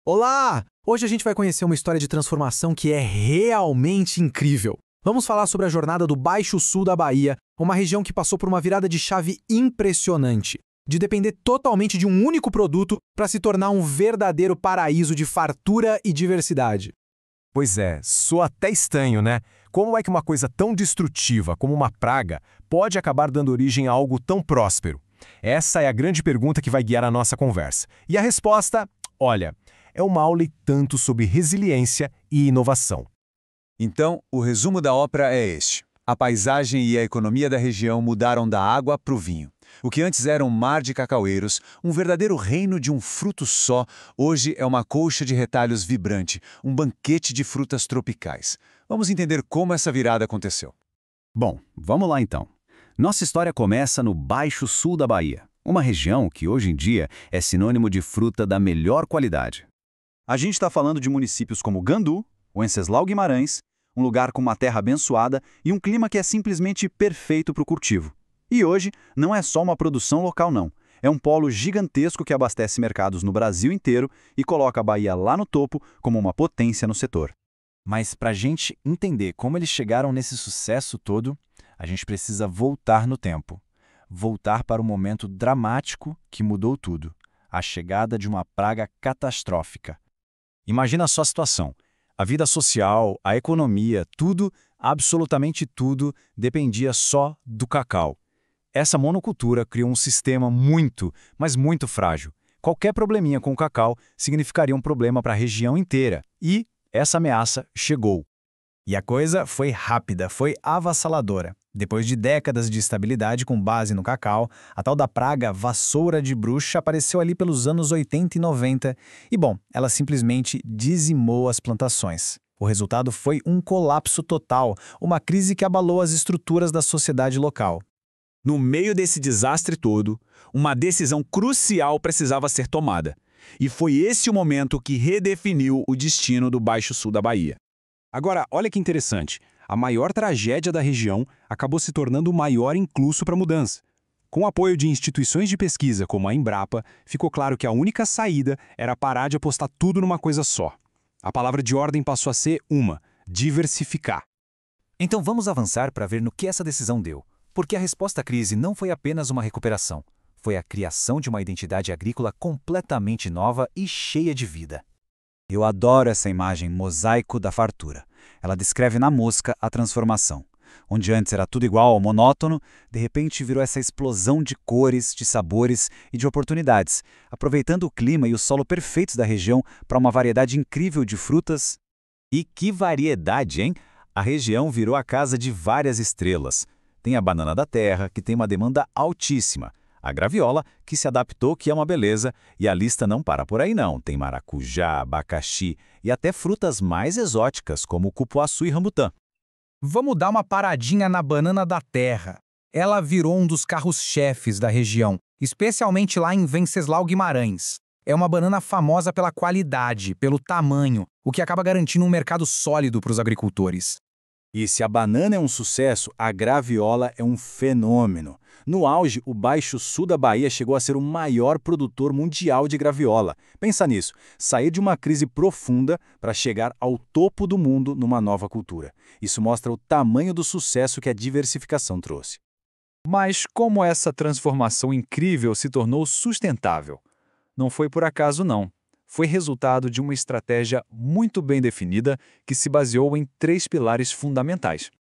Olá! Hoje a gente vai conhecer uma história de transformação que é realmente incrível. Vamos falar sobre a jornada do Baixo Sul da Bahia, uma região que passou por uma virada de chave impressionante, de depender totalmente de um único produto para se tornar um verdadeiro paraíso de fartura e diversidade. Pois é, soa até estranho, né? Como é que uma coisa tão destrutiva como uma praga pode acabar dando origem a algo tão próspero? Essa é a grande pergunta que vai guiar a nossa conversa. E a resposta, olha, é uma aula e tanto sobre resiliência e inovação. Então, o resumo da ópera é este. A paisagem e a economia da região mudaram da água para o vinho. O que antes era um mar de cacaueiros, um verdadeiro reino de um fruto só, hoje é uma colcha de retalhos vibrante, um banquete de frutas tropicais. Vamos entender como essa virada aconteceu. Bom, vamos lá então. Nossa história começa no Baixo Sul da Bahia, uma região que hoje em dia é sinônimo de fruta da melhor qualidade. A gente está falando de municípios como Gandu, Wenceslau Guimarães, um lugar com uma terra abençoada e um clima que é simplesmente perfeito para o cultivo. E hoje não é só uma produção local não, é um polo gigantesco que abastece mercados no Brasil inteiro e coloca a Bahia lá no topo como uma potência no setor. Mas para a gente entender como eles chegaram nesse sucesso todo, a gente precisa voltar no tempo. Voltar para o momento dramático que mudou tudo, a chegada de uma praga catastrófica. Imagina só a situação. A vida social, a economia, tudo, absolutamente tudo, dependia só do cacau. Essa monocultura criou um sistema muito, mas muito frágil. Qualquer probleminha com o cacau significaria um problema para a região inteira. E essa ameaça chegou. E a coisa foi rápida, foi avassaladora. Depois de décadas de estabilidade com base no cacau, a tal da praga vassoura de bruxa apareceu ali pelos anos 80 e 90 e, bom, ela simplesmente dizimou as plantações. O resultado foi um colapso total, uma crise que abalou as estruturas da sociedade local. No meio desse desastre todo, uma decisão crucial precisava ser tomada. E foi esse o momento que redefiniu o destino do Baixo Sul da Bahia. Agora, olha que interessante. A maior tragédia da região acabou se tornando o maior incluso para a mudança. Com o apoio de instituições de pesquisa como a Embrapa, ficou claro que a única saída era parar de apostar tudo numa coisa só. A palavra de ordem passou a ser diversificar. Então vamos avançar para ver no que essa decisão deu. Porque a resposta à crise não foi apenas uma recuperação, foi a criação de uma identidade agrícola completamente nova e cheia de vida. Eu adoro essa imagem mosaico da fartura. Ela descreve na mosca a transformação. Onde antes era tudo igual, monótono, de repente virou essa explosão de cores, de sabores e de oportunidades, aproveitando o clima e o solo perfeitos da região para uma variedade incrível de frutas. E que variedade, hein? A região virou a casa de várias estrelas. Tem a banana da terra, que tem uma demanda altíssima. A graviola, que se adaptou, que é uma beleza. E a lista não para por aí não. Tem maracujá, abacaxi e até frutas mais exóticas, como cupuaçu e rambutã. Vamos dar uma paradinha na banana da terra. Ela virou um dos carros-chefes da região, especialmente lá em Wenceslau Guimarães. É uma banana famosa pela qualidade, pelo tamanho, o que acaba garantindo um mercado sólido para os agricultores. E se a banana é um sucesso, a graviola é um fenômeno. No auge, o Baixo Sul da Bahia chegou a ser o maior produtor mundial de graviola. Pensa nisso, sair de uma crise profunda para chegar ao topo do mundo numa nova cultura. Isso mostra o tamanho do sucesso que a diversificação trouxe. Mas como essa transformação incrível se tornou sustentável? Não foi por acaso não. Foi resultado de uma estratégia muito bem definida que se baseou em 3 pilares fundamentais.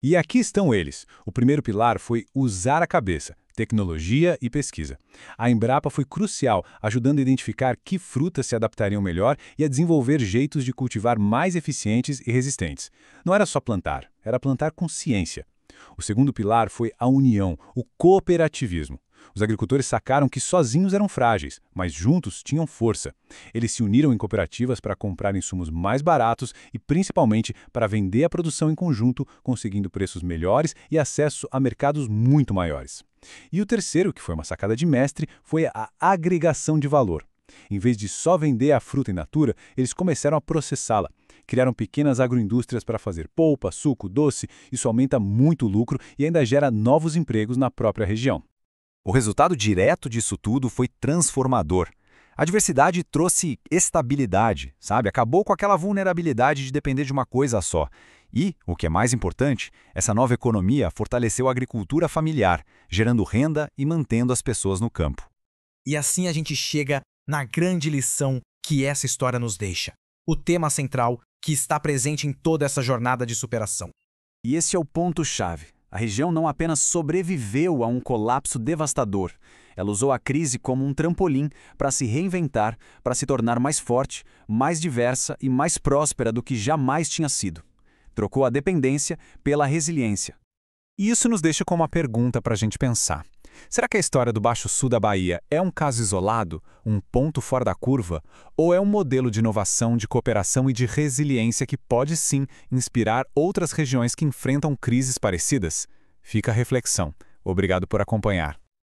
E aqui estão eles. O primeiro pilar foi usar a cabeça, tecnologia e pesquisa. A Embrapa foi crucial, ajudando a identificar que frutas se adaptariam melhor e a desenvolver jeitos de cultivar mais eficientes e resistentes. Não era só plantar, era plantar com ciência. O segundo pilar foi a união, o cooperativismo. Os agricultores sacaram que sozinhos eram frágeis, mas juntos tinham força. Eles se uniram em cooperativas para comprar insumos mais baratos e, principalmente, para vender a produção em conjunto, conseguindo preços melhores e acesso a mercados muito maiores. E o terceiro, que foi uma sacada de mestre, foi a agregação de valor. Em vez de só vender a fruta in natura, eles começaram a processá-la. Criaram pequenas agroindústrias para fazer polpa, suco, doce. Isso aumenta muito o lucro e ainda gera novos empregos na própria região. O resultado direto disso tudo foi transformador. A diversidade trouxe estabilidade, sabe? Acabou com aquela vulnerabilidade de depender de uma coisa só. E, o que é mais importante, essa nova economia fortaleceu a agricultura familiar, gerando renda e mantendo as pessoas no campo. E assim a gente chega na grande lição que essa história nos deixa. O tema central que está presente em toda essa jornada de superação. E esse é o ponto-chave. A região não apenas sobreviveu a um colapso devastador, ela usou a crise como um trampolim para se reinventar, para se tornar mais forte, mais diversa e mais próspera do que jamais tinha sido. Trocou a dependência pela resiliência. E isso nos deixa com uma pergunta para a gente pensar. Será que a história do Baixo Sul da Bahia é um caso isolado, um ponto fora da curva, ou é um modelo de inovação, de cooperação e de resiliência que pode sim inspirar outras regiões que enfrentam crises parecidas? Fica a reflexão. Obrigado por acompanhar.